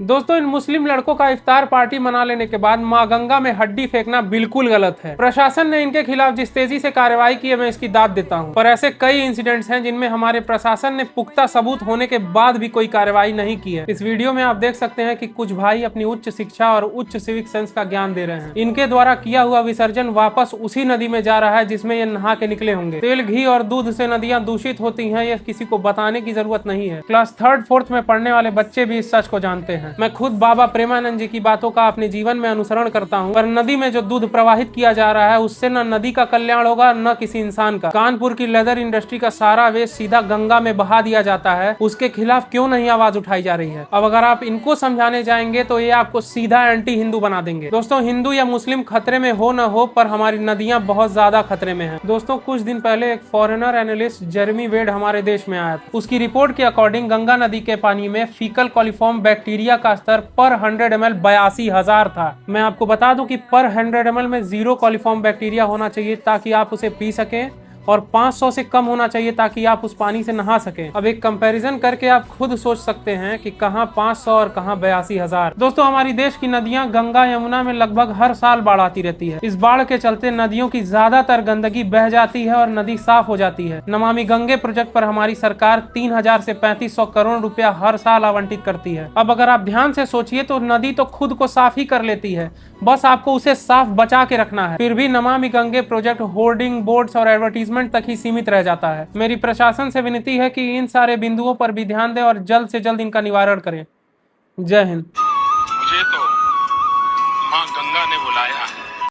दोस्तों, इन मुस्लिम लड़कों का इफ्तार पार्टी मना लेने के बाद मां गंगा में हड्डी फेंकना बिल्कुल गलत है। प्रशासन ने इनके खिलाफ जिस तेजी से कार्रवाई की है, मैं इसकी दाद देता हूं। पर ऐसे कई इंसिडेंट्स हैं जिनमें हमारे प्रशासन ने पुख्ता सबूत होने के बाद भी कोई कार्रवाई नहीं की है। इस वीडियो में आप देख सकते हैं कि कुछ भाई अपनी उच्च शिक्षा और उच्च सिविक सेंस का ज्ञान दे रहे हैं। इनके द्वारा किया हुआ विसर्जन वापस उसी नदी में जा रहा है जिसमें ये नहा के निकले होंगे। तेल, घी और दूध से नदियां दूषित होती हैं, यह किसी को बताने की जरूरत नहीं है। क्लास 3rd 4th में पढ़ने वाले बच्चे भी इस सच को जानते हैं। मैं खुद बाबा प्रेमानंद जी की बातों का अपने जीवन में अनुसरण करता हूँ। पर नदी में जो दूध प्रवाहित किया जा रहा है, उससे न नदी का कल्याण होगा न किसी इंसान का। कानपुर की लेदर इंडस्ट्री का सारा वेस्ट सीधा गंगा में बहा दिया जाता है, उसके खिलाफ क्यों नहीं आवाज उठाई जा रही है? अब अगर आप इनको समझाने जाएंगे तो ये आपको सीधा एंटी हिंदू बना देंगे। दोस्तों, हिंदू या मुस्लिम खतरे में हो न हो, पर हमारी नदियां बहुत ज्यादा खतरे में है। दोस्तों, कुछ दिन पहले एक फॉरेनर एनालिस्ट जेरेमी वेड हमारे देश में आया था। उसकी रिपोर्ट के अकॉर्डिंग गंगा नदी के पानी में फीकल कॉलिफॉर्म बैक्टीरिया का स्तर पर 100 ml 82,000 था। मैं आपको बता दूं कि पर 100 ml में 0 कॉलिफॉर्म बैक्टीरिया होना चाहिए ताकि आप उसे पी सकें, और 500 से कम होना चाहिए ताकि आप उस पानी से नहा सकें। अब एक कंपैरिजन करके आप खुद सोच सकते हैं कि कहां 500 और कहां 82,000। दोस्तों, हमारी देश की नदियां गंगा यमुना में लगभग हर साल बाढ़ आती रहती है। इस बाढ़ के चलते नदियों की ज्यादातर गंदगी बह जाती है और नदी साफ हो जाती है। नमामि गंगे प्रोजेक्ट पर हमारी सरकार 3,000 से 3,500 करोड़ रुपया हर साल आवंटित करती है। अब अगर आप ध्यान से सोचिए तो नदी तो खुद को साफ ही कर लेती है, बस आपको उसे साफ बचा के रखना है। फिर भी Namami Gange project hoarding, boards और एडवर्टीजमेंट तक ही सीमित रह जाता है। मेरी प्रशासन से विनती है कि इन सारे बिंदुओं पर भी ध्यान दें और जल्द से जल्द इनका निवारण करें। जय हिंद।